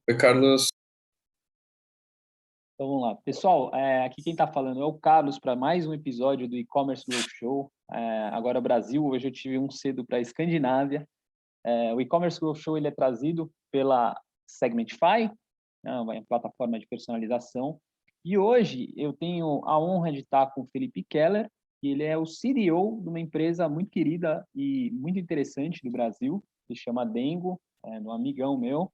Oi, Carlos. Então vamos lá. Pessoal, aqui quem está falando é o Carlos para mais um episódio do E-Commerce Growth Show. Agora Brasil, hoje eu tive um cedo para a Escandinávia. O E-Commerce Growth Show ele é trazido pela Segmentify, né, uma plataforma de personalização. E hoje eu tenho a honra de estar com o Felipe Keller, que ele é o CDO de uma empresa muito querida e muito interessante do Brasil, que se chama Dengo, um amigão meu,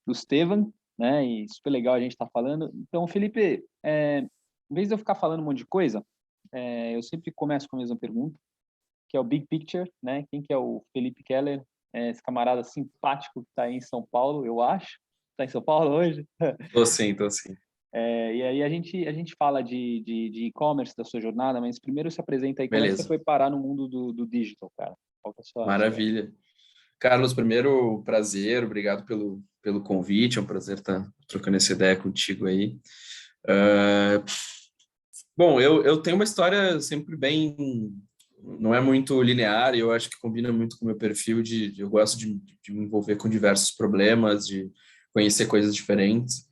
do Estevam, né? E super legal a gente estar falando. Então, Felipe, em vez de eu ficar falando um monte de coisa, eu sempre começo com a mesma pergunta, que é o Big Picture, né? Quem que é o Felipe Keller? Esse camarada simpático que está aí em São Paulo, eu acho. Está em São Paulo hoje? Tô sim, tô sim. E aí a gente fala de e-commerce, da sua jornada, mas primeiro se apresenta aí, como é que você Beleza, foi parar no mundo do digital, cara? Qual que é a sua... maravilha. Carlos, primeiro, prazer, obrigado pelo convite, é um prazer estar trocando essa ideia contigo aí. Ah, bom, eu tenho uma história sempre bem, não é muito linear, e eu acho que combina muito com o meu perfil eu gosto de me envolver com diversos problemas, de conhecer coisas diferentes.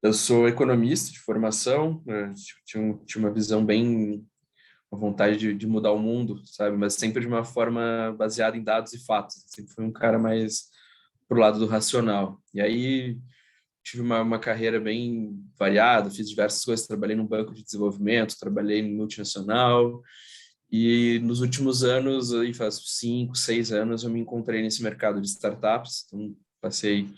Eu sou economista de formação, tinha uma visão bem uma vontade de mudar o mundo, sabe? Mas sempre de uma forma baseada em dados e fatos. Sempre fui um cara mais pro lado do racional. E aí tive uma carreira bem variada, fiz diversas coisas, trabalhei num banco de desenvolvimento, trabalhei em multinacional, e nos últimos anos, aí faz 5, 6 anos, eu me encontrei nesse mercado de startups. Então, passei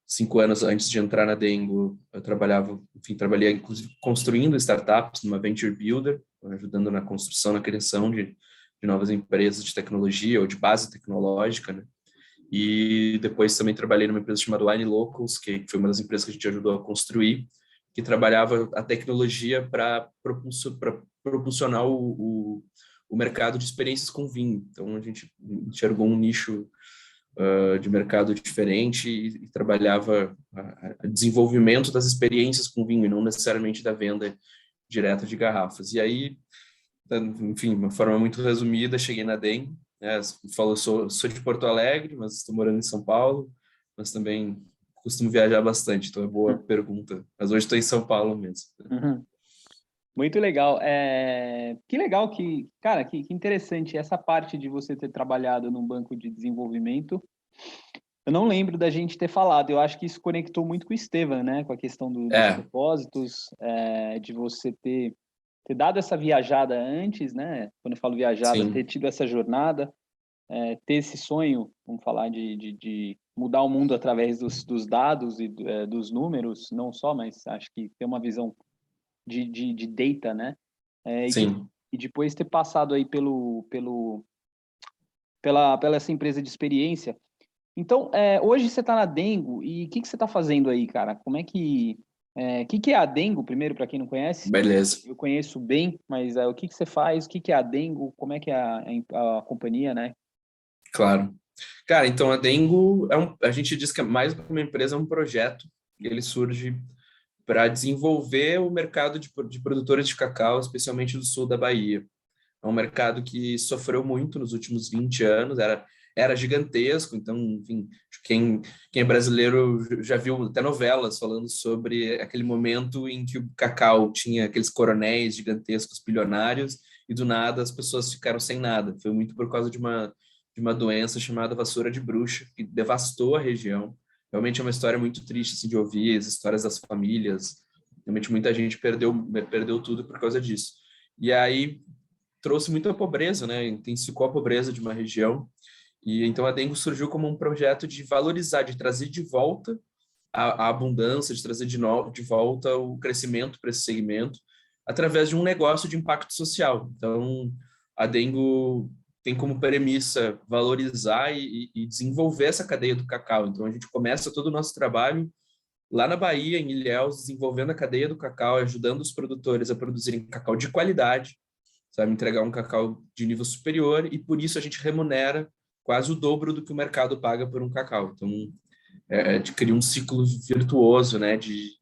5 anos antes de entrar na Dengo, eu trabalhava, enfim, trabalhei inclusive construindo startups numa venture builder, ajudando na construção, na criação de novas empresas de tecnologia ou de base tecnológica, né? E depois também trabalhei numa empresa chamada Wine Locals, que foi uma das empresas que a gente ajudou a construir, que trabalhava a tecnologia para propulsionar o mercado de experiências com vinho. Então, a gente enxergou um nicho de mercado diferente e trabalhava a desenvolvimento das experiências com vinho e não necessariamente da venda direta de garrafas. E aí, enfim, de uma forma muito resumida, cheguei na DEM, né, falo, sou de Porto Alegre, mas estou morando em São Paulo, mas também costumo viajar bastante, então é boa pergunta. Mas hoje estou em São Paulo mesmo. Uhum. Muito legal. Que legal cara, que interessante essa parte de você ter trabalhado num banco de desenvolvimento. Eu não lembro da gente ter falado. Eu acho que isso conectou muito com o Estevam, né? Com a questão dos É, propósitos, de você ter dado essa viajada antes, né? Quando eu falo viajada, ter sim, tido essa jornada, ter esse sonho, vamos falar de mudar o mundo através dos dados e dos números, não só, mas acho que ter uma visão de data, né? É, e, de, sim. e depois ter passado aí pela essa empresa de experiência. Então, hoje você está na Dengo e o que você está fazendo aí, cara? Como é que é a Dengo, primeiro, para quem não conhece? Beleza, Eu conheço bem, mas o que você faz? O que é a Dengo? Como é que é a companhia, né? claro. Cara, então a Dengo a gente diz que é mais do que uma empresa, é um projeto que ele surge para desenvolver o mercado de produtores de cacau, especialmente do sul da Bahia. É um mercado que sofreu muito nos últimos 20 anos, era gigantesco, então, enfim, quem é brasileiro já viu até novelas falando sobre aquele momento em que o cacau tinha aqueles coronéis gigantescos, bilionários, e do nada as pessoas ficaram sem nada. Foi muito por causa de uma doença chamada vassoura de bruxa, que devastou a região. Realmente é uma história muito triste assim, de ouvir as histórias das famílias. Realmente muita gente perdeu tudo por causa disso. E aí trouxe muita pobreza, né? Intensificou a pobreza de uma região. E então a Dengo surgiu como um projeto de valorizar, de trazer de volta a abundância, de trazer de volta o crescimento para esse segmento, através de um negócio de impacto social. Então, a Dengo tem como premissa valorizar e desenvolver essa cadeia do cacau. Então, a gente começa todo o nosso trabalho lá na Bahia, em Ilhéus, desenvolvendo a cadeia do cacau, ajudando os produtores a produzirem cacau de qualidade, sabe, entregar um cacau de nível superior, e por isso a gente remunera quase o dobro do que o mercado paga por um cacau. Então, de criar um ciclo virtuoso, né, de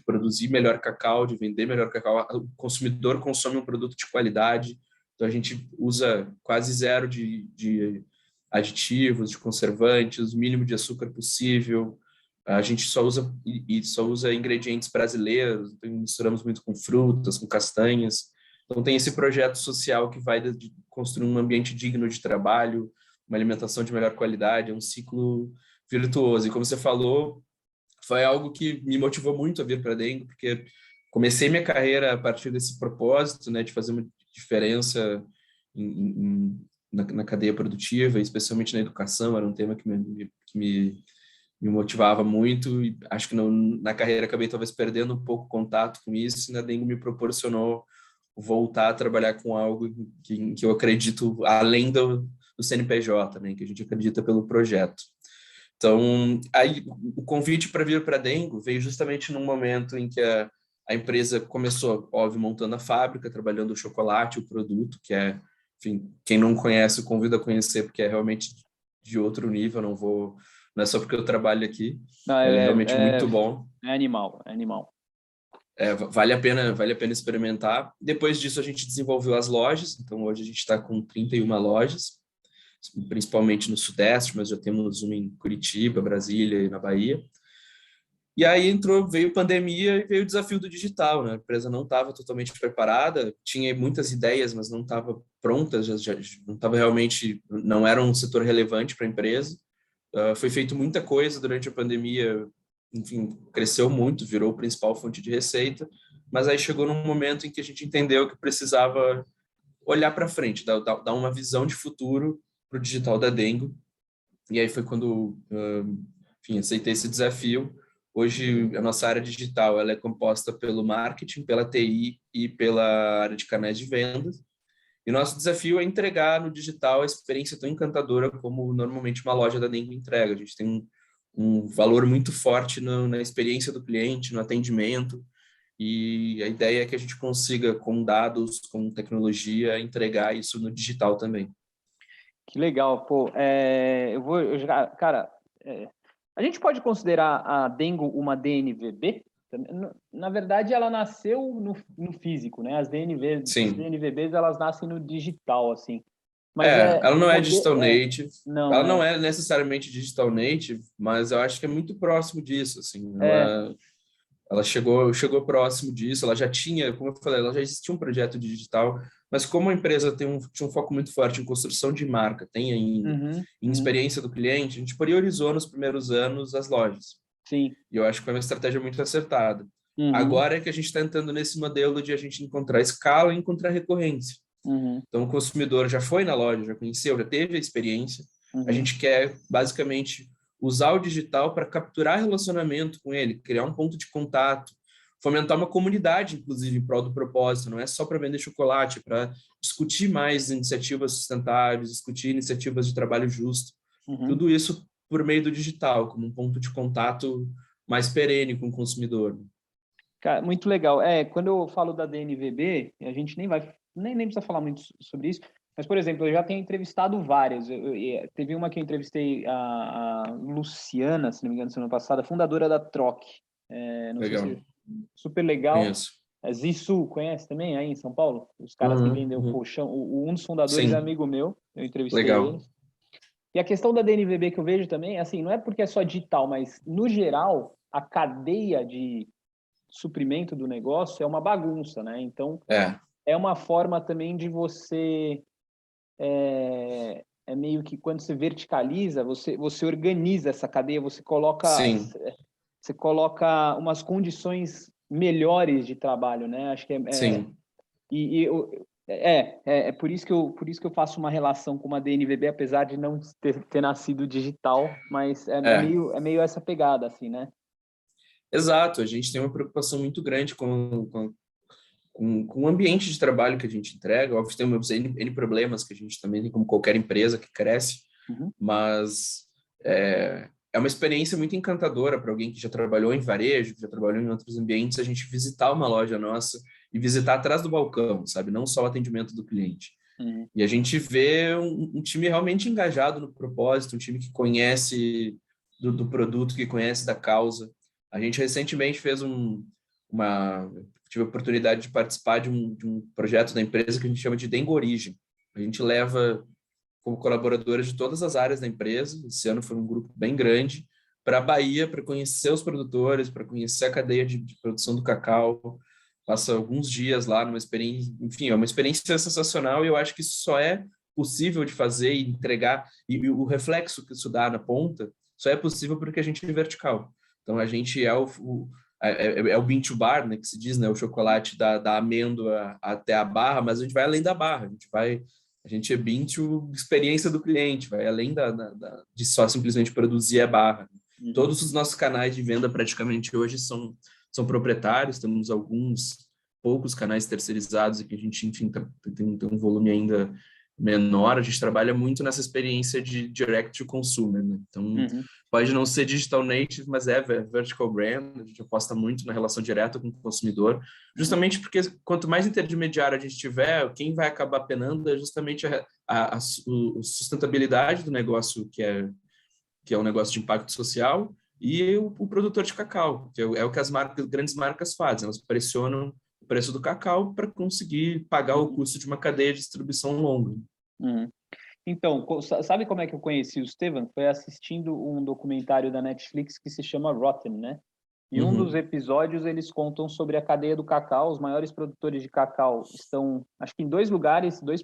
produzir melhor cacau, de vender melhor cacau. O consumidor consome um produto de qualidade, então a gente usa quase zero de aditivos, de conservantes, o mínimo de açúcar possível. A gente só usa ingredientes brasileiros, então misturamos muito com frutas, com castanhas. Então tem esse projeto social que vai de construir um ambiente digno de trabalho, uma alimentação de melhor qualidade, é um ciclo virtuoso. E como você falou, foi algo que me motivou muito a vir para dentro, porque comecei minha carreira a partir desse propósito, né, de fazer uma diferença na cadeia produtiva, especialmente na educação, era um tema que me motivava muito, e acho que na carreira acabei talvez perdendo um pouco contato com isso, e na Dengo me proporcionou voltar a trabalhar com algo que eu acredito além do CNPJ, né, que a gente acredita pelo projeto. Então, aí, o convite para vir para a Dengo veio justamente num momento em que a empresa começou, óbvio, montando a fábrica, trabalhando o chocolate, o produto, que é, enfim, quem não conhece, eu convido a conhecer, porque é realmente de outro nível, não é só porque eu trabalho aqui, Não, ele é realmente muito bom. é animal, é animal. Vale a pena experimentar. Depois disso, a gente desenvolveu as lojas, então hoje a gente está com 31 lojas, principalmente no Sudeste, mas já temos uma em Curitiba, Brasília e na Bahia. E aí veio pandemia e veio o desafio do digital, né? A empresa não estava totalmente preparada, tinha muitas ideias, mas não estava pronta, já não estava realmente, não era um setor relevante para a empresa. Foi feito muita coisa durante a pandemia, enfim, cresceu muito, virou a principal fonte de receita, mas aí chegou num momento em que a gente entendeu que precisava olhar para frente, dar uma visão de futuro para o digital da Dengo. E aí foi quando, enfim, aceitei esse desafio. Hoje, a nossa área digital ela é composta pelo marketing, pela TI e pela área de canais de vendas. E nosso desafio é entregar no digital a experiência tão encantadora como normalmente uma loja da Dengo entrega. A gente tem um valor muito forte na experiência do cliente, no atendimento, e a ideia é que a gente consiga, com dados, com tecnologia, entregar isso no digital também. Que legal, pô. Cara, a gente pode considerar a Dengo uma DNVB? Na verdade, ela nasceu no físico, né? As Sim. DNVBs, elas nascem no digital, assim. Mas Ela o não é modelo... digital native, Não, ela né? não é necessariamente digital native, mas eu acho que é muito próximo disso, assim. É, Ela chegou próximo disso, ela já tinha, como eu falei, ela já existia um projeto de digital, mas como a empresa tinha um foco muito forte em construção de marca, tem ainda, em uhum, experiência do cliente, a gente priorizou nos primeiros anos as lojas. sim. E eu acho que foi uma estratégia muito acertada. Uhum, Agora é que a gente está entrando nesse modelo de a gente encontrar escala e encontrar recorrência. uhum, Então, o consumidor já foi na loja, já conheceu, já teve a experiência. A uhum. gente quer, basicamente, usar o digital para capturar relacionamento com ele, criar um ponto de contato, fomentar uma comunidade, inclusive, em prol do propósito. Não é só para vender chocolate, é para discutir mais iniciativas sustentáveis, discutir iniciativas de trabalho justo. Uhum. Tudo isso por meio do digital, como um ponto de contato mais perene com o consumidor. Cara, muito legal. Quando eu falo da DNVB, a gente nem precisa falar muito sobre isso, mas, por exemplo, eu já tenho entrevistado várias. Teve uma que eu entrevistei a Luciana, se não me engano, semana passada, fundadora da Troc. Não sei Legal, se super legal. conheço. Zissu, conhece também aí em São Paulo? Os caras que Uhum, vendem o uhum. colchão. Um dos fundadores é Sim, amigo meu, eu entrevistei ele. legal. E a questão da DNVB que eu vejo também, assim, não é porque é só digital, mas no geral, a cadeia de suprimento do negócio é uma bagunça, né? Então, É, é uma forma também de você meio que quando você verticaliza, você organiza essa cadeia, sim, você coloca umas condições melhores de trabalho, né? Acho que sim. é por isso que eu faço uma relação com uma DNVB, apesar de não ter nascido digital, mas É, é meio essa pegada, assim, né? exato. A gente tem uma preocupação muito grande com o ambiente de trabalho que a gente entrega. Óbvio, temos N problemas que a gente também tem, como qualquer empresa que cresce, Uhum, mas é uma experiência muito encantadora para alguém que já trabalhou em varejo, que já trabalhou em outros ambientes, a gente visitar uma loja nossa e visitar atrás do balcão, sabe? Não só o atendimento do cliente. uhum. E a gente vê um time realmente engajado no propósito, um time que conhece do produto, que conhece da causa. A gente recentemente tive a oportunidade de participar de um projeto da empresa que a gente chama de Dengo Origem. A gente leva como colaboradores de todas as áreas da empresa. Esse ano foi um grupo bem grande para a Bahia para conhecer os produtores, para conhecer a cadeia de produção do cacau. Passa alguns dias lá numa experiência, enfim, é uma experiência sensacional e eu acho que isso só é possível de fazer e entregar, e o reflexo que isso dá na ponta só é possível porque a gente é vertical. Então, a gente é é o bean to bar, né, que se diz, né, o chocolate da amêndoa até a barra, mas a gente vai além da barra, a gente é bean to experiência do cliente, vai além de só simplesmente produzir a barra. Todos os nossos canais de venda praticamente hoje são proprietários, temos alguns poucos canais terceirizados e que a gente, enfim, tem um volume ainda menor. A gente trabalha muito nessa experiência de direct to consumer, né? Então, pode não ser digital native, mas é vertical brand. A gente aposta muito na relação direta com o consumidor, justamente porque quanto mais intermediário a gente tiver, quem vai acabar penando é justamente a sustentabilidade do negócio, que é um negócio de impacto social, e o produtor de cacau, que é o que as grandes marcas fazem. Elas pressionam o preço do cacau para conseguir pagar o custo de uma cadeia de distribuição longa. Então, sabe como é que eu conheci o Estevam? Foi assistindo um documentário da Netflix que se chama Rotten, né? E um dos episódios eles contam sobre a cadeia do cacau. Os maiores produtores de cacau estão, acho que em 2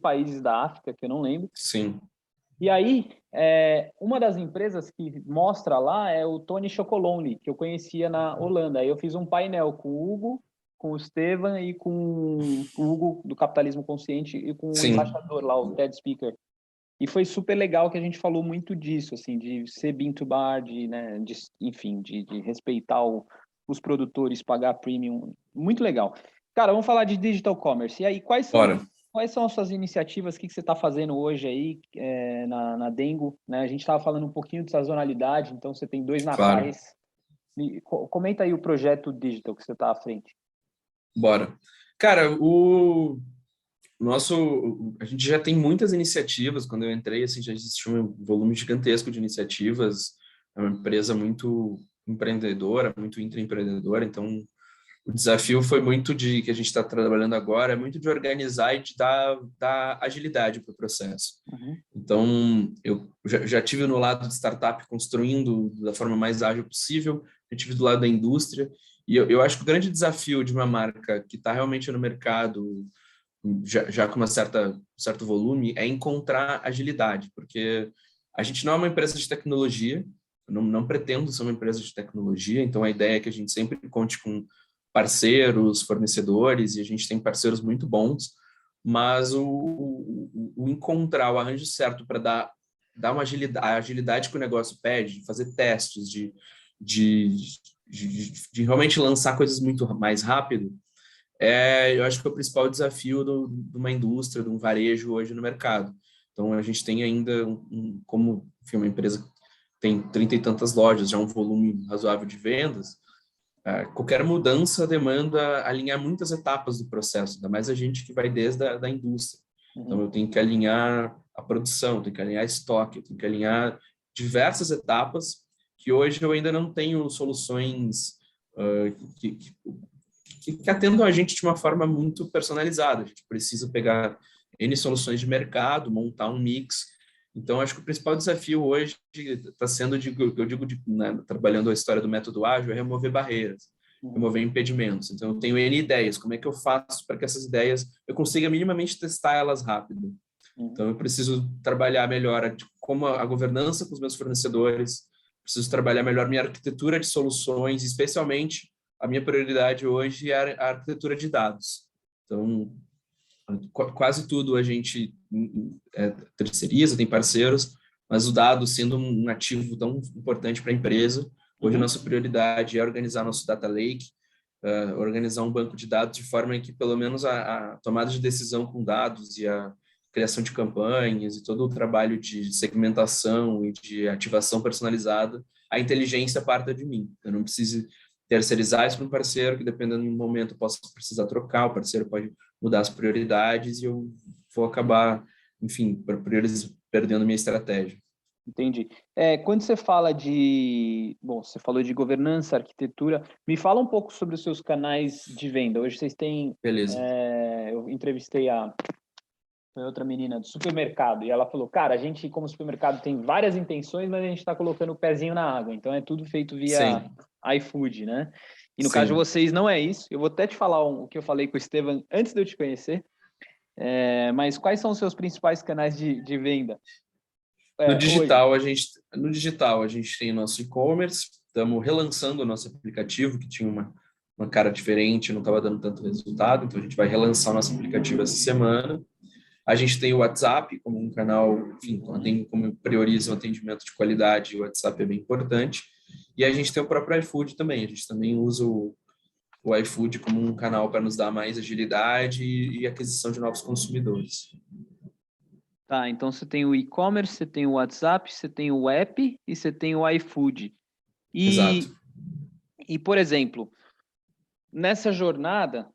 países da África, que eu não lembro. Sim. E aí, uma das empresas que mostra lá é o Tony Chocolonely, que eu conhecia na Holanda. Aí eu fiz um painel com o Hugo, com o Estevam e com o Hugo do Capitalismo Consciente e com o embaixador lá, o TED Speaker. E foi super legal que a gente falou muito disso, assim, de ser bean to bar, né, enfim, de respeitar os produtores, pagar premium. Muito legal. Cara, vamos falar de digital commerce. E aí, quais são as suas iniciativas? O que você está fazendo hoje aí na Dengo? Né? A gente estava falando um pouquinho de sazonalidade, então você tem 2 natais. Comenta aí o projeto digital que você está à frente. Bora. Cara, a gente já tem muitas iniciativas. Quando eu entrei, assim, já existia um volume gigantesco de iniciativas. É uma empresa muito empreendedora, muito intraempreendedora. Então, o desafio foi muito que a gente está trabalhando agora, é muito de organizar e de dar agilidade para o processo. Então, eu já tive no lado de startup construindo da forma mais ágil possível, eu tive do lado da indústria, e eu acho que o grande desafio de uma marca que está realmente no mercado, já com certo volume, é encontrar agilidade, porque a gente não é uma empresa de tecnologia, não pretendo ser uma empresa de tecnologia, então a ideia é que a gente sempre conte com parceiros, fornecedores, e a gente tem parceiros muito bons, mas o encontrar o arranjo certo para dar uma agilidade, a agilidade que o negócio pede, de fazer testes, de realmente lançar coisas muito mais rápido, eu acho que é o principal desafio de uma indústria, de um varejo hoje no mercado. Então, a gente tem ainda, como enfim, uma empresa que tem 30 e tantas lojas, já um volume razoável de vendas, qualquer mudança demanda alinhar muitas etapas do processo, ainda mais a gente que vai desde a indústria. Então, eu tenho que alinhar a produção, tenho que alinhar estoque, eu tenho que alinhar diversas etapas que hoje eu ainda não tenho soluções que atendam a gente de uma forma muito personalizada. A gente precisa pegar N soluções de mercado, montar um mix. Então, acho que o principal desafio hoje está sendo, eu digo, né, trabalhando a história do método ágil, é remover barreiras, remover impedimentos. Então, eu tenho N ideias. Como é que eu faço para que essas ideias, eu consiga minimamente testar elas rápido? Então, eu preciso trabalhar melhor como a governança com os meus fornecedores, preciso trabalhar melhor minha arquitetura de soluções, especialmente a minha prioridade hoje é a arquitetura de dados. Então, quase tudo a gente terceiriza, tem parceiros, mas o dado sendo um ativo tão importante para a empresa, hoje a nossa prioridade é organizar nosso data lake, organizar um banco de dados de forma que pelo menos a tomada de decisão com dados e a criação de campanhas e todo o trabalho de segmentação e de ativação personalizada, a inteligência parta de mim. Eu não preciso terceirizar isso para um parceiro que, dependendo do momento, eu posso precisar trocar, o parceiro pode mudar as prioridades e eu vou acabar, enfim, perdendo minha estratégia. Entendi. Quando você fala você falou de governança, arquitetura, me fala um pouco sobre os seus canais de venda. Hoje vocês têm, Beleza. eu entrevistei a foi outra menina do supermercado, e ela falou, cara, a gente, como supermercado, tem várias intenções, mas a gente está colocando o pezinho na água, então é tudo feito via Sim, iFood, né? E no caso de sim. vocês não é isso. Eu vou até te falar o que eu falei com o Estevam antes de eu te conhecer, mas quais são os seus principais canais de venda hoje? No digital, a gente tem nosso e-commerce, estamos relançando o nosso aplicativo, que tinha uma cara diferente, não estava dando tanto resultado, então a gente vai relançar o nosso aplicativo essa semana. A gente tem o WhatsApp como um canal, enfim, como prioriza o atendimento de qualidade, o WhatsApp é bem importante. E a gente tem o próprio iFood também, a gente também usa o iFood como um canal para nos dar mais agilidade e aquisição de novos consumidores. Tá, então você tem o e-commerce, você tem o WhatsApp, você tem o app e você tem o iFood. Exato. Por exemplo, nessa jornada,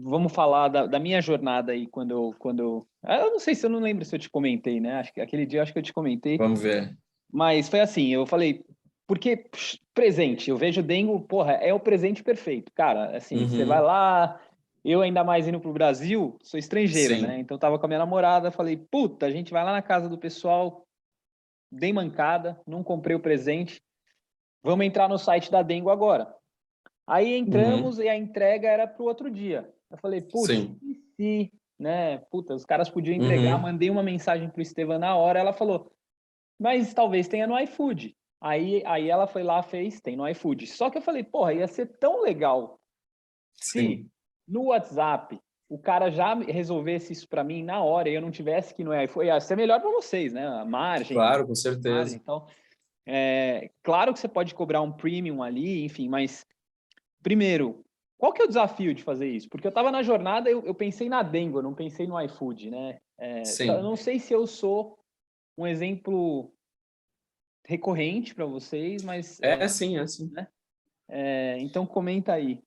vamos falar da minha jornada aí, eu não sei se eu não lembro se eu te comentei, né? Acho que aquele dia eu acho que eu te comentei, Vamos ver. mas foi assim, eu falei, porque presente, eu vejo o Dengo, porra, é o presente perfeito, cara, assim, você vai Uhum. lá, eu ainda mais indo pro Brasil, sou estrangeiro, né? Sim. Então eu tava com a minha namorada, falei, puta, a gente vai lá na casa do pessoal, dei mancada, não comprei o presente, vamos entrar no site da Dengo agora. Aí Uhum. entramos e a entrega era para o outro dia. Eu falei, putz, Sim. e se, né? Puta, os caras podiam entregar. Uhum. Mandei uma mensagem para o Estevam na hora. Ela falou, mas talvez tenha no iFood. Aí ela foi lá, fez, tem no iFood. Só que eu falei, porra, ia ser tão legal se Sim. no WhatsApp o cara já resolvesse isso para mim na hora e eu não tivesse que ir no iFood. Ia ser melhor para vocês, né? A Claro, com margem. certeza. Então, claro que você pode cobrar um premium ali, enfim, mas primeiro, qual que é o desafio de fazer isso? Porque eu estava na jornada, eu pensei na Dengo, eu não pensei no iFood, né? Eu Sim. não sei se eu sou um exemplo recorrente para vocês, mas É sim, é sim. né? Então comenta aí.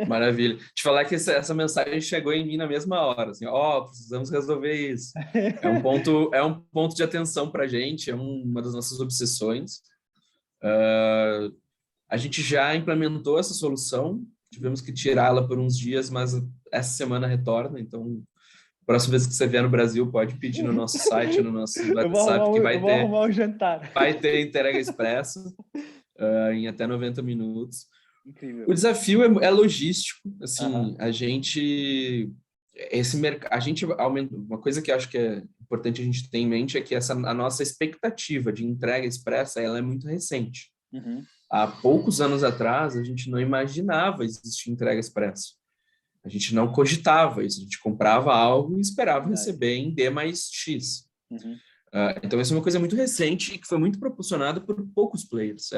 Maravilha. Te falar que essa mensagem chegou em mim na mesma hora, assim, precisamos resolver isso. É um ponto de atenção para a gente, uma das nossas obsessões. A gente já implementou essa solução, tivemos que tirá-la por uns dias, mas essa semana retorna, então, próxima vez que você vier no Brasil, pode pedir no nosso site, no nosso WhatsApp, que Eu vou arrumar um jantar. vai ter entrega expressa, em até 90 minutos. O Incrível. desafio é logístico, Aham. assim, a gente aumenta, uma coisa que eu acho que é importante a gente ter em mente é que a nossa expectativa de entrega expressa, ela é muito recente. Uhum. Há poucos anos atrás, a gente não imaginava existir entrega expressa. A gente não cogitava isso, a gente comprava algo e esperava Verdade. receber em D mais X. Uhum. Então, isso é uma coisa muito recente e que foi muito proporcionada por poucos players.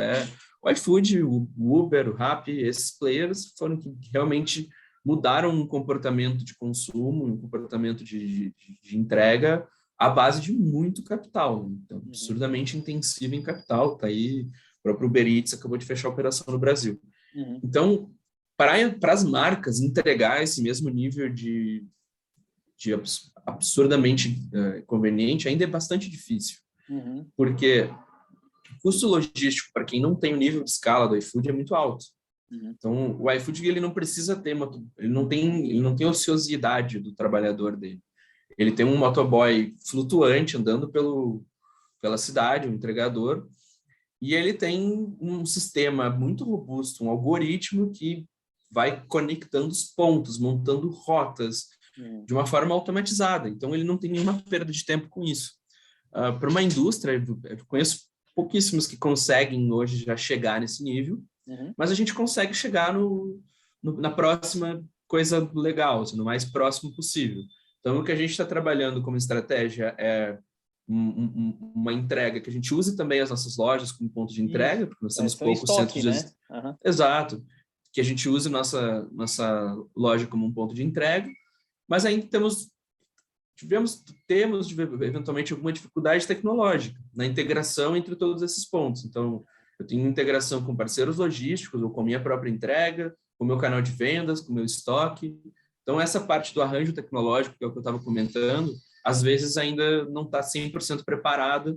O iFood, o Uber, o Rappi, esses players foram que realmente mudaram um comportamento de consumo, um comportamento de entrega à base de muito capital. Então, Uhum. absurdamente intensivo em capital. Está aí, o próprio Uber Eats acabou de fechar a operação no Brasil. Uhum. Então, para as marcas entregar esse mesmo nível de absurdamente conveniente ainda é bastante difícil, Uhum. porque o custo logístico para quem não tem o nível de escala do iFood é muito alto. Uhum. Então, o iFood ele não precisa ter ele não tem ociosidade do trabalhador dele. Ele tem um motoboy flutuante andando pela cidade, um entregador, e ele tem um sistema muito robusto, um algoritmo que vai conectando os pontos, montando rotas Uhum. de uma forma automatizada. Então, ele não tem nenhuma perda de tempo com isso. Para uma indústria, eu conheço pouquíssimos que conseguem hoje já chegar nesse nível, Uhum. mas a gente consegue chegar na próxima coisa legal, assim, no mais próximo possível. Então, o que a gente está trabalhando como estratégia é uma entrega que a gente use também as nossas lojas como ponto de Isso. entrega, porque nós temos São poucos estoque, centros de... né? Uhum. Exato. Que a gente use nossa loja como um ponto de entrega, mas ainda temos eventualmente alguma dificuldade tecnológica na integração entre todos esses pontos. Então, eu tenho integração com parceiros logísticos ou com a minha própria entrega, com o meu canal de vendas, com o meu estoque. Então, essa parte do arranjo tecnológico, que é o que eu estava comentando, às vezes ainda não está 100% preparada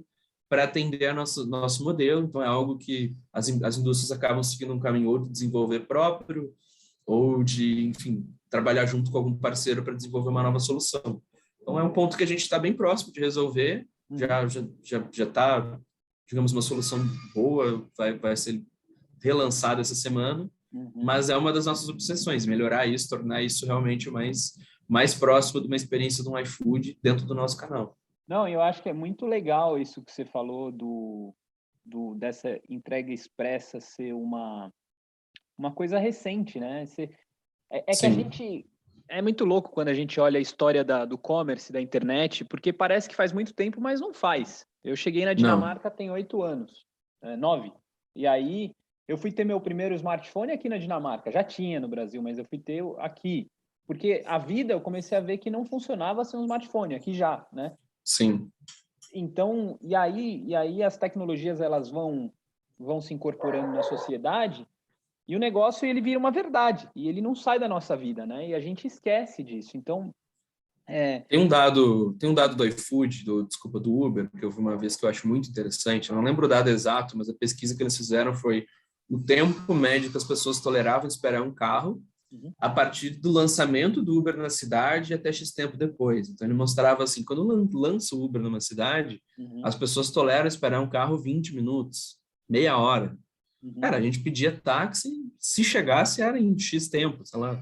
para atender nosso modelo. Então, é algo que as indústrias acabam seguindo um caminho ou de desenvolver próprio, ou de, enfim, trabalhar junto com algum parceiro para desenvolver uma nova solução. Então, é um ponto que a gente está bem próximo de resolver, já está, digamos, uma solução boa, vai ser relançada essa semana, mas é uma das nossas obsessões, melhorar isso, tornar isso realmente mais próximo de uma experiência de um iFood dentro do nosso canal. Não, eu acho que é muito legal isso que você falou dessa entrega expressa ser uma coisa recente, né? Que a gente... É muito louco quando a gente olha a história do commerce, da internet, porque parece que faz muito tempo, mas não faz. Eu cheguei na Dinamarca tem 8 anos, 9. E aí eu fui ter meu primeiro smartphone aqui na Dinamarca. Já tinha no Brasil, mas eu fui ter aqui. Porque a vida eu comecei a ver que não funcionava sem um smartphone, aqui já, né? Sim. Então, e aí as tecnologias elas vão se incorporando na sociedade e o negócio ele vira uma verdade e ele não sai da nossa vida, né? E a gente esquece disso. Então, tem um dado do iFood, desculpa, do Uber, que eu vi uma vez que eu acho muito interessante. Eu não lembro o dado exato, mas a pesquisa que eles fizeram foi o tempo médio que as pessoas toleravam esperar um carro a partir do lançamento do Uber na cidade até X tempo depois. Então, ele mostrava assim, quando lança o Uber numa cidade, as pessoas toleram esperar um carro 20 minutos, meia hora. Cara, a gente pedia táxi, se chegasse era em X tempo, sei lá.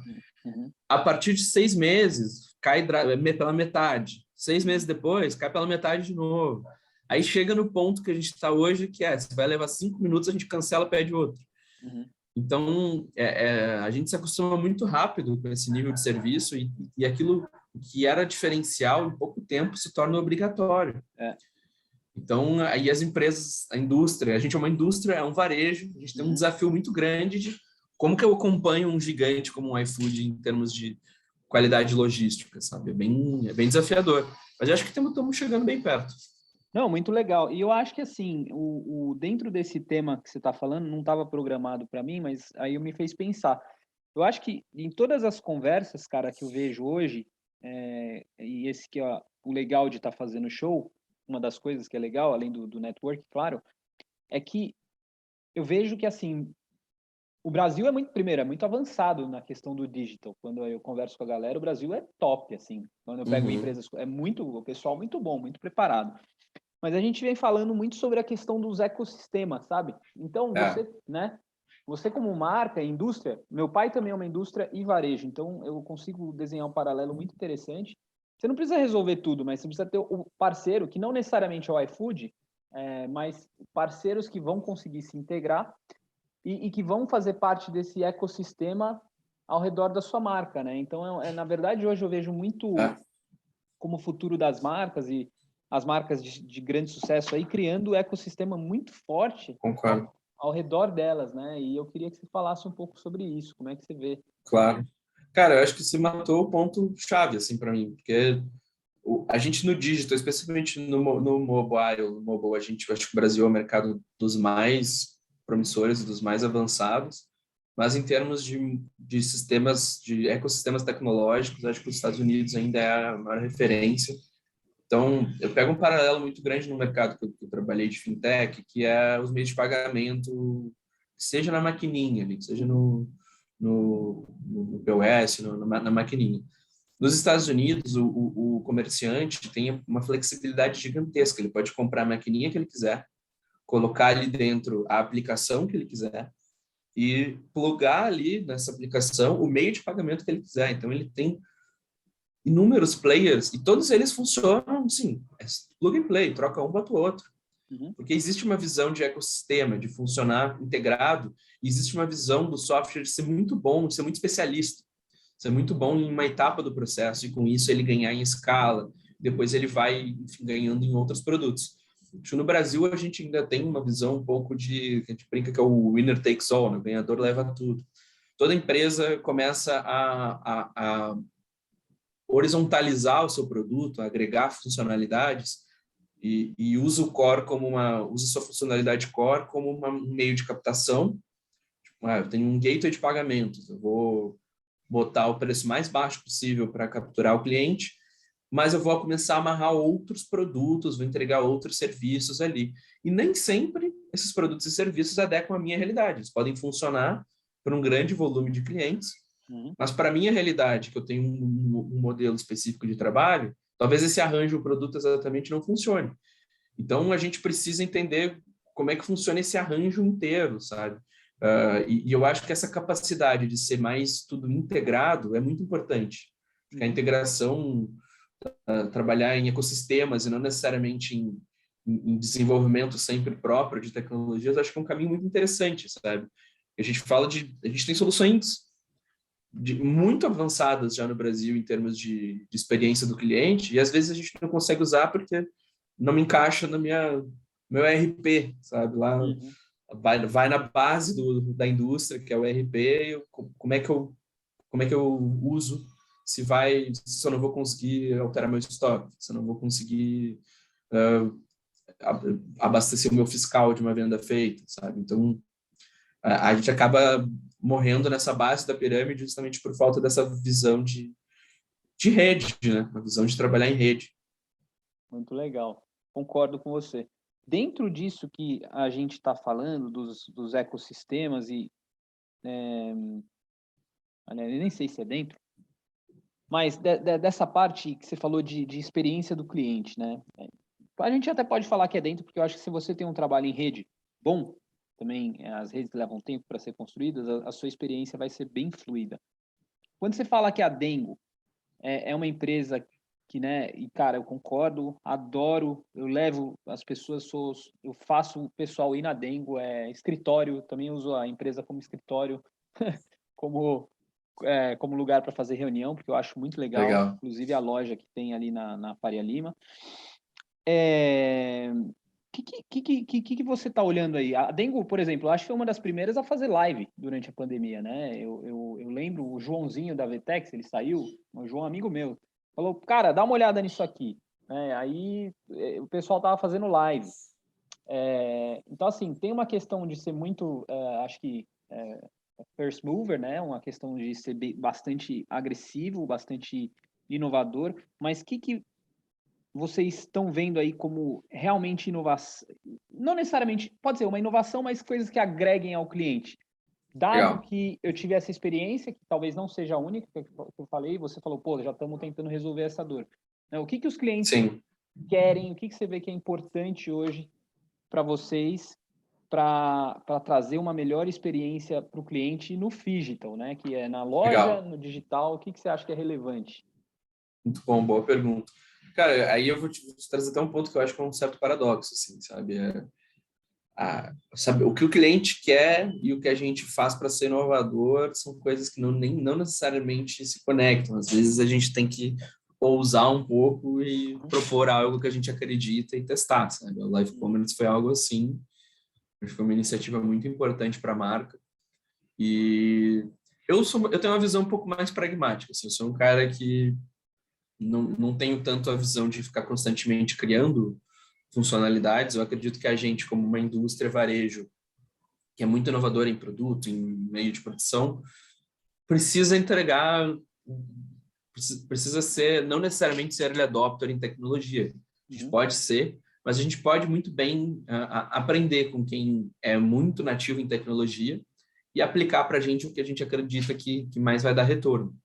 A partir de 6 meses, cai pela metade. 6 meses depois, cai pela metade de novo. Aí chega no ponto que a gente está hoje, que se vai levar 5 minutos, a gente cancela e pede outro. Então, a gente se acostuma muito rápido com esse nível de serviço e aquilo que era diferencial em pouco tempo se torna obrigatório. Então, aí as empresas, a indústria, a gente é uma indústria, é um varejo, a gente tem um desafio muito grande de como que eu acompanho um gigante como um iFood em termos de qualidade logística, sabe? É bem desafiador. Mas eu acho que estamos chegando bem perto. Não, muito legal. E eu acho que, assim, dentro desse tema que você está falando, não estava programado para mim, mas aí me fez pensar. Eu acho que em todas as conversas, cara, que eu vejo hoje, e esse que é o legal de estar fazendo show, uma das coisas que é legal, além do network, claro, é que eu vejo que, assim, o Brasil é muito avançado na questão do digital. Quando eu converso com a galera, o Brasil é top, assim. Quando eu pego empresas, o pessoal muito bom, muito preparado. Mas a gente vem falando muito sobre a questão dos ecossistemas, sabe? Então, você como marca, indústria, meu pai também é uma indústria e varejo, então eu consigo desenhar um paralelo muito interessante. Você não precisa resolver tudo, mas você precisa ter o parceiro, que não necessariamente é o iFood, mas parceiros que vão conseguir se integrar e que vão fazer parte desse ecossistema ao redor da sua marca, né? Então, na verdade, hoje eu vejo muito como o futuro das marcas e as marcas de grande sucesso aí criando um ecossistema muito forte ao redor delas, né? E eu queria que você falasse um pouco sobre isso, como é que você vê? Claro. Cara, eu acho que você matou o ponto chave, assim, para mim, porque a gente no digital, especialmente no mobile, a gente, eu acho que o Brasil é o mercado dos mais promissores e dos mais avançados, mas em termos de sistemas, de ecossistemas tecnológicos, acho que os Estados Unidos ainda é a maior referência. Então, eu pego um paralelo muito grande no mercado que eu trabalhei de fintech, que é os meios de pagamento, seja na maquininha, seja no POS, na maquininha. Nos Estados Unidos, o comerciante tem uma flexibilidade gigantesca. Ele pode comprar a maquininha que ele quiser, colocar ali dentro a aplicação que ele quiser e plugar ali nessa aplicação o meio de pagamento que ele quiser. Então, ele tem inúmeros players e todos eles funcionam, sim, plug and play, troca um, bota o outro. Porque existe uma visão de ecossistema, de funcionar integrado, e existe uma visão do software de ser muito bom, de ser muito especialista, ser muito bom em uma etapa do processo, e com isso ele ganhar em escala, depois ele vai, enfim, ganhando em outros produtos. Acho que no Brasil a gente ainda tem uma visão um pouco que a gente brinca que é o winner takes all, né? O ganhador leva tudo. Toda empresa começa a horizontalizar o seu produto, agregar funcionalidades e usa o core usa sua funcionalidade core como um meio de captação. Tipo, eu tenho um gateway de pagamentos, eu vou botar o preço mais baixo possível para capturar o cliente, mas eu vou começar a amarrar outros produtos, vou entregar outros serviços ali. E nem sempre esses produtos e serviços adequam à minha realidade. Eles podem funcionar para um grande volume de clientes, mas para a minha realidade, que eu tenho um modelo específico de trabalho, talvez esse arranjo, o produto exatamente não funcione. Então, a gente precisa entender como é que funciona esse arranjo inteiro, sabe? E eu acho que essa capacidade de ser mais tudo integrado é muito importante. Porque a integração, trabalhar em ecossistemas e não necessariamente em desenvolvimento sempre próprio de tecnologias, acho que é um caminho muito interessante, sabe? A gente tem soluções muito avançadas já no Brasil em termos de experiência do cliente, e às vezes a gente não consegue usar porque não me encaixa no meu ERP, sabe? Lá Uhum. vai na base da indústria, que é o ERP, como é que eu uso se eu não vou conseguir alterar meu estoque, se eu não vou conseguir abastecer o meu fiscal de uma venda feita, sabe? Então, a gente acaba morrendo nessa base da pirâmide justamente por falta dessa visão de rede, né? Uma visão de trabalhar em rede. Muito legal. Concordo com você. Dentro disso que a gente está falando, dos ecossistemas, aliás, eu nem sei se é dentro, mas dessa parte que você falou de experiência do cliente, né? A gente até pode falar que é dentro, porque eu acho que se você tem um trabalho em rede bom, também as redes levam tempo para ser construídas, a sua experiência vai ser bem fluida. Quando você fala que a Dengo é uma empresa que, né, e cara, eu concordo, adoro, eu levo as pessoas, eu faço o pessoal ir na Dengo, escritório, também uso a empresa como escritório, como, como lugar para fazer reunião, porque eu acho muito legal, Legal. inclusive a loja que tem ali na Faria Lima. Que você está olhando aí? A Dengo, por exemplo, eu acho que foi uma das primeiras a fazer live durante a pandemia, né? Eu lembro o Joãozinho da Vetex, ele saiu, o João, amigo meu, falou, cara, dá uma olhada nisso aqui. Aí o pessoal tava fazendo live. Então, assim, tem uma questão de ser muito, acho que first mover, né? Uma questão de ser bastante agressivo, bastante inovador, mas que vocês estão vendo aí como realmente inovação? Não necessariamente, pode ser uma inovação, mas coisas que agreguem ao cliente. Dado Legal. que eu tive essa experiência, que talvez não seja a única que eu falei, você falou, pô, já estamos tentando resolver essa dor. O que os clientes Sim. querem, o que você vê que é importante hoje para vocês para trazer uma melhor experiência para o cliente no phygital, né? Que é na loja, Legal. no digital, o que você acha que é relevante? Muito bom, boa pergunta. Cara, aí eu vou te trazer até um ponto que eu acho que é um certo paradoxo, assim, sabe? Sabe, o que o cliente quer e o que a gente faz para ser inovador são coisas que não necessariamente se conectam. Às vezes a gente tem que ousar um pouco e propor algo que a gente acredita e testar, sabe? O Live Commerce foi algo assim, acho que foi uma iniciativa muito importante para a marca. E eu tenho uma visão um pouco mais pragmática, assim, eu sou um cara que não tenho tanto a visão de ficar constantemente criando funcionalidades. Eu acredito que a gente, como uma indústria varejo, que é muito inovadora em produto, em meio de produção, precisa entregar, precisa ser, não necessariamente ser early adopter em tecnologia. A gente Uhum. pode ser, mas a gente pode muito bem aprender com quem é muito nativo em tecnologia e aplicar para a gente o que a gente acredita que mais vai dar retorno.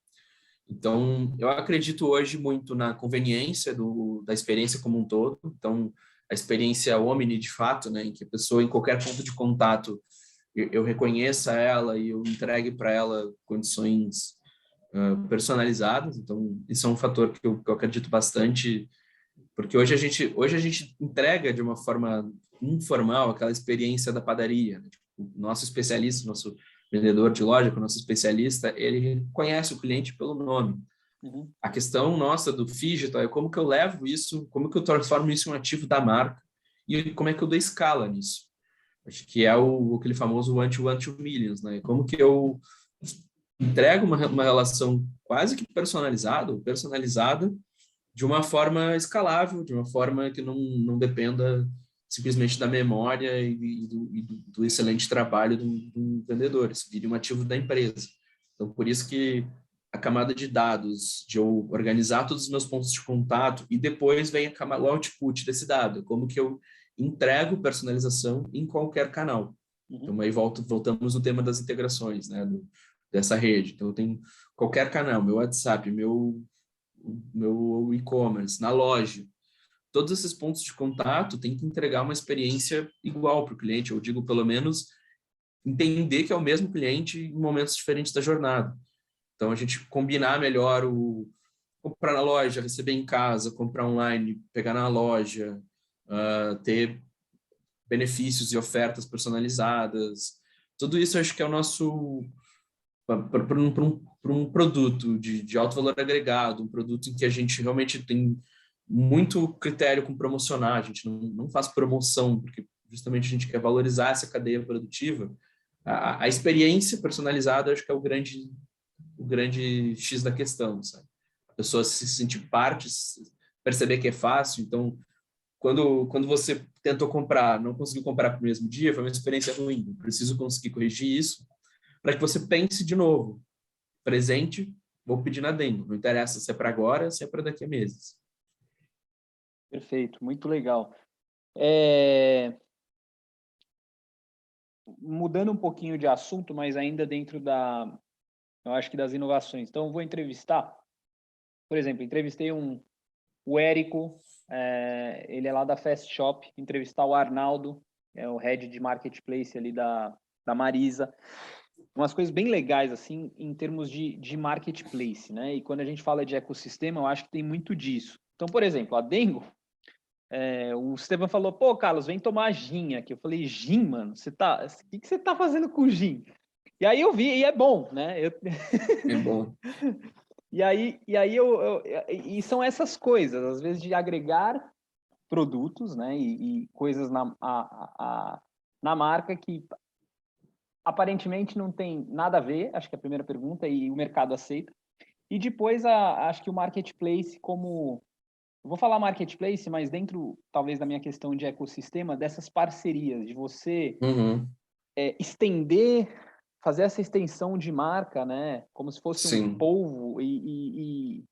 Então, eu acredito hoje muito na conveniência da experiência como um todo. Então, a experiência omni, de fato, né, em que a pessoa, em qualquer ponto de contato, eu reconheça ela e eu entregue para ela condições personalizadas. Então, isso é um fator que eu acredito bastante, porque hoje a gente entrega de uma forma informal aquela experiência da padaria, né? Tipo, o nosso especialista, nosso vendedor de loja, o nosso especialista, ele conhece o cliente pelo nome. Uhum. A questão nossa do digital é como que eu levo isso, como que eu transformo isso em um ativo da marca e como é que eu dou escala nisso. Acho que é aquele famoso one to millions, né? Como que eu entrego uma relação quase que personalizada, de uma forma escalável, de uma forma que não dependa simplesmente da memória do excelente trabalho do vendedor, isso vira um ativo da empresa. Então, por isso que a camada de dados, de eu organizar todos os meus pontos de contato e depois vem o output desse dado, como que eu entrego personalização em qualquer canal. Uhum. Então, aí voltamos no tema das integrações, né, dessa rede. Então, eu tenho qualquer canal, meu WhatsApp, o meu e-commerce, na loja. Todos esses pontos de contato têm que entregar uma experiência igual para o cliente, eu digo pelo menos entender que é o mesmo cliente em momentos diferentes da jornada. Então, a gente combinar melhor o comprar na loja, receber em casa, comprar online, pegar na loja, ter benefícios e ofertas personalizadas. Tudo isso eu acho que é o nosso para um produto de alto valor agregado, um produto em que a gente realmente tem muito critério com promocionar, a gente não faz promoção, porque justamente a gente quer valorizar essa cadeia produtiva. A experiência personalizada, acho que é o grande X da questão, sabe? A pessoa se sentir parte, perceber que é fácil. Então, quando você tentou comprar, não conseguiu comprar no mesmo dia, foi uma experiência ruim. Eu preciso conseguir corrigir isso para que você pense de novo. Presente, vou pedir na Dengo. Não interessa se é para agora, se é para daqui a meses. Perfeito, muito legal. Mudando um pouquinho de assunto, mas ainda dentro eu acho que das inovações. Então, eu vou entrevistar, por exemplo, entrevistei o Érico, ele é lá da Fast Shop, entrevistar o Arnaldo, é o head de marketplace ali da Marisa. Umas coisas bem legais, assim, em termos de marketplace, né? E quando a gente fala de ecossistema, eu acho que tem muito disso. Então, por exemplo, a Dengo, o Esteban falou, pô, Carlos, vem tomar gin aqui. Eu falei, gin, mano? O que você tá fazendo com gin? E aí eu vi, e é bom, né? É bom. E são essas coisas, às vezes de agregar produtos, né? E coisas na marca que aparentemente não tem nada a ver, acho que é a primeira pergunta, e o mercado aceita. E depois, acho que o marketplace como... Eu vou falar marketplace, mas dentro, talvez, da minha questão de ecossistema, dessas parcerias, de você Uhum. estender, fazer essa extensão de marca, né? Como se fosse um Sim, polvo e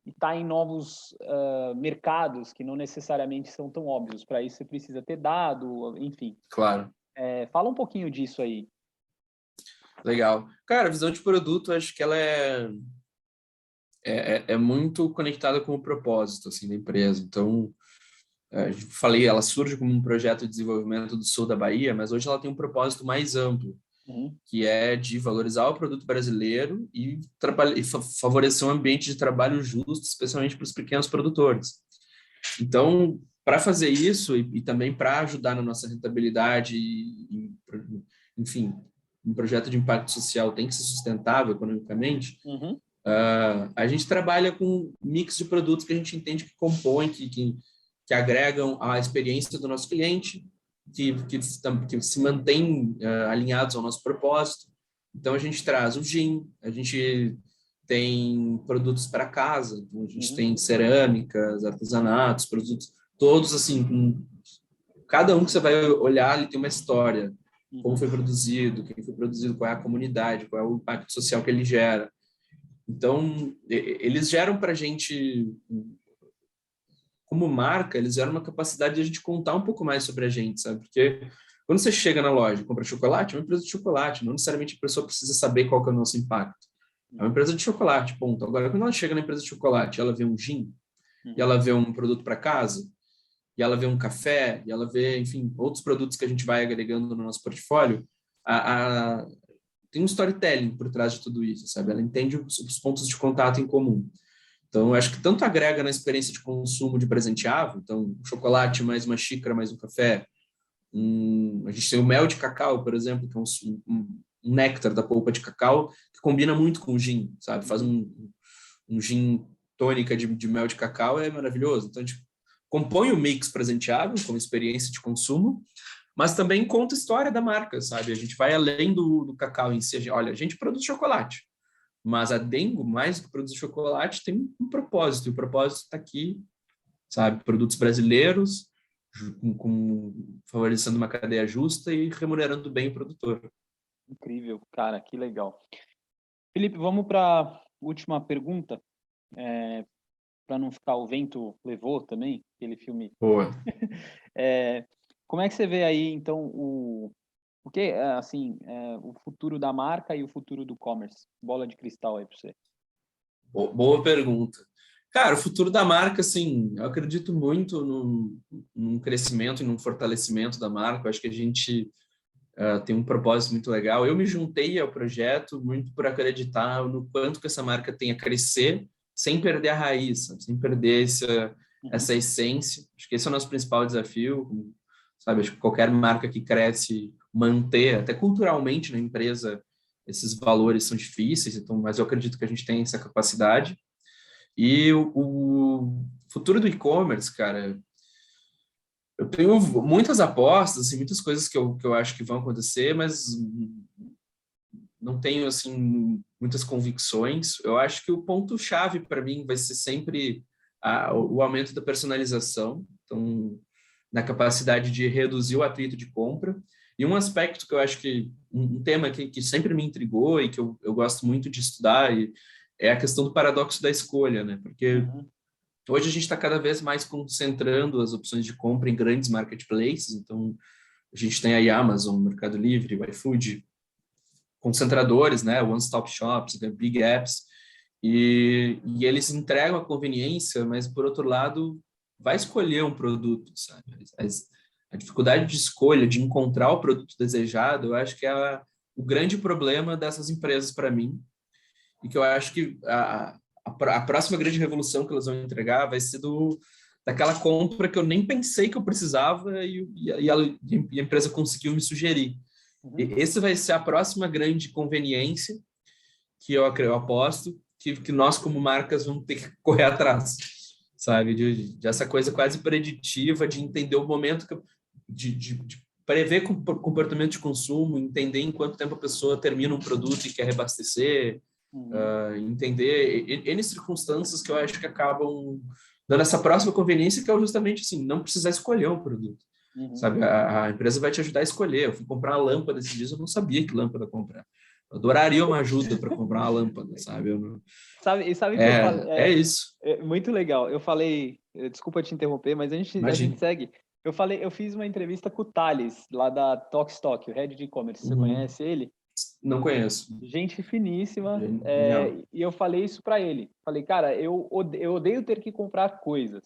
estar em novos mercados que não necessariamente são tão óbvios. Para isso, você precisa ter dado, enfim. claro. Fala um pouquinho disso aí. Legal. Cara, a visão de produto, acho que ela é muito conectada com o propósito assim, da empresa. Então, falei, ela surge como um projeto de desenvolvimento do sul da Bahia, mas hoje ela tem um propósito mais amplo, Uhum. que é de valorizar o produto brasileiro e favorecer um ambiente de trabalho justo, especialmente para os pequenos produtores. Então, para fazer isso e também para ajudar na nossa rentabilidade enfim, um projeto de impacto social tem que ser sustentável economicamente, Uhum. a gente trabalha com um mix de produtos que a gente entende que compõem, que agregam a experiência do nosso cliente, que se mantêm alinhados ao nosso propósito. Então, a gente traz o gin, a gente tem produtos para casa, então a gente Uhum. tem cerâmicas, artesanatos, produtos, todos assim, cada um que você vai olhar, ele tem uma história, como Uhum. foi produzido, quem foi produzido, qual é a comunidade, qual é o impacto social que ele gera. Então, eles geram para a gente, como marca, eles geram uma capacidade de a gente contar um pouco mais sobre a gente, sabe? Porque quando você chega na loja e compra chocolate, é uma empresa de chocolate, não necessariamente a pessoa precisa saber qual que é o nosso impacto. É uma Uhum. empresa de chocolate, ponto. Agora, quando ela chega na empresa de chocolate, ela vê um gin, e Uhum. ela vê um produto para casa, e ela vê um café, e ela vê, enfim, outros produtos que a gente vai agregando no nosso portfólio, tem um storytelling por trás de tudo isso, sabe? Ela entende os pontos de contato em comum. Então, eu acho que tanto agrega na experiência de consumo de presenteável, então, um chocolate mais uma xícara, mais um café. A gente tem o mel de cacau, por exemplo, que é um néctar da polpa de cacau, que combina muito com o gin, sabe? Faz Uhum. um gin tônica de mel de cacau, é maravilhoso. Então, a gente compõe o mix presenteável como experiência de consumo, mas também conta a história da marca, sabe? A gente vai além do cacau em si. Olha, a gente produz chocolate, mas a Dengo, mais do que produzir chocolate, tem um propósito, e o propósito está aqui, sabe? Produtos brasileiros, favorecendo uma cadeia justa e remunerando bem o produtor. Incrível, cara, que legal. Felipe, vamos para a última pergunta, para não ficar o vento levou também, aquele filme. Boa. É, como é que você vê aí, então, o que, assim, o futuro da marca e o futuro do commerce? Bola de cristal aí para você. Boa pergunta. Cara, o futuro da marca, assim, eu acredito muito num crescimento e num fortalecimento da marca. Eu acho que a gente tem um propósito muito legal. Eu me juntei ao projeto muito por acreditar no quanto que essa marca tem a crescer sem perder a raiz, sabe? Sem perder essa essência. Acho que esse é o nosso principal desafio, sabe? Acho que qualquer marca que cresce, manter, até culturalmente na empresa, esses valores são difíceis, então, mas eu acredito que a gente tem essa capacidade. E o futuro do e-commerce, cara, eu tenho muitas apostas, assim, muitas coisas que eu acho que vão acontecer, mas não tenho, assim, muitas convicções. Eu acho que o ponto-chave para mim vai ser sempre o aumento da personalização, então, na capacidade de reduzir o atrito de compra. E um aspecto que eu acho que, um tema que sempre me intrigou e que eu gosto muito de estudar é a questão do paradoxo da escolha, né? Porque hoje a gente está cada vez mais concentrando as opções de compra em grandes marketplaces, então a gente tem aí Amazon, Mercado Livre, o iFood, concentradores, né, one-stop shops, né, big apps, e eles entregam a conveniência, mas por outro lado, vai escolher um produto, sabe? A dificuldade de escolha, de encontrar o produto desejado, eu acho que é o grande problema dessas empresas para mim, e que eu acho que a próxima grande revolução que elas vão entregar vai ser daquela compra que eu nem pensei que eu precisava e a empresa conseguiu me sugerir. E esse vai ser a próxima grande conveniência que eu aposto que nós, como marcas, vamos ter que correr atrás, sabe? De essa coisa quase preditiva, de entender o momento, de prever comportamento de consumo, entender em quanto tempo a pessoa termina um produto e quer reabastecer, entender N circunstâncias que eu acho que acabam dando essa próxima conveniência, que é justamente assim, não precisar escolher um produto. Sabe, a empresa vai te ajudar a escolher. Eu fui comprar uma lâmpada esses dias, eu não sabia que lâmpada comprar. Eu adoraria uma ajuda para comprar uma lâmpada, sabe? Eu não... Sabe que eu falei? É isso. É muito legal. Eu falei, desculpa te interromper, mas a gente segue. Eu fiz uma entrevista com o Thales, lá da Talkstock, o head de e-commerce. Você conhece ele? Não conheço. Gente finíssima. Genial. E eu falei isso para ele. Falei, cara, eu odeio ter que comprar coisas.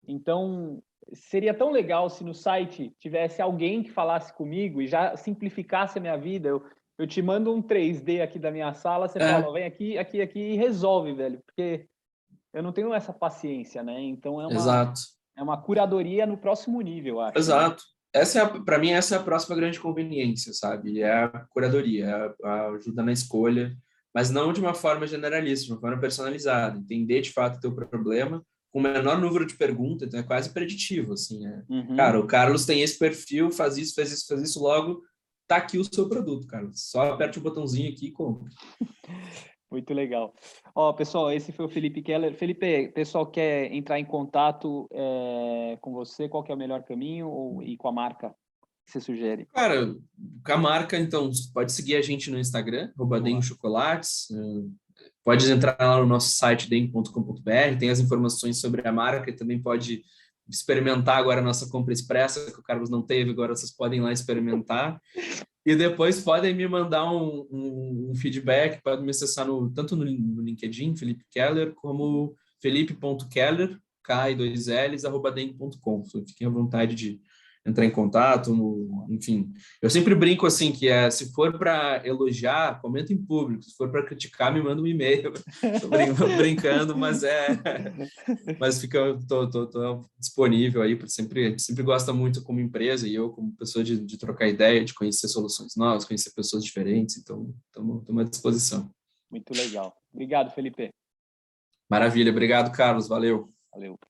Então, seria tão legal se no site tivesse alguém que falasse comigo e já simplificasse a minha vida. Eu te mando um 3D aqui da minha sala, você fala, vem aqui e resolve, velho. Porque eu não tenho essa paciência, né? Então Exato. é uma curadoria no próximo nível, acho. Exato. Para mim, essa é a próxima grande conveniência, sabe? É a curadoria, é a ajuda na escolha, mas não de uma forma generalista, de uma forma personalizada. Entender de fato o teu problema com o menor número de perguntas, então é quase preditivo, assim. Cara, o Carlos tem esse perfil, faz isso, logo tá aqui o seu produto, cara. Só aperte o botãozinho aqui e compra. Muito legal. Ó, pessoal, esse foi o Felipe Keller. Felipe, pessoal quer entrar em contato com você, qual que é o melhor caminho e com a marca que você sugere? Cara, com a marca, então, pode seguir a gente no Instagram, @denchocolates. Pode entrar lá no nosso site, den.com.br, tem as informações sobre a marca e também pode experimentar agora a nossa compra expressa, que o Carlos não teve, agora vocês podem ir lá experimentar. E depois podem me mandar um feedback, podem me acessar tanto no LinkedIn, Felipe Keller, como felipe.keller, K2Ls, @den.com. Fiquem à vontade de entrar em contato, enfim. Eu sempre brinco assim, que se for para elogiar, comenta em público, se for para criticar, me manda um e-mail. Estou brincando, mas tô disponível aí, porque a gente sempre gosta muito como empresa e eu como pessoa de trocar ideia, de conhecer soluções novas, conhecer pessoas diferentes, então estamos à disposição. Muito legal. Obrigado, Felipe. Maravilha, obrigado, Carlos, valeu. Valeu.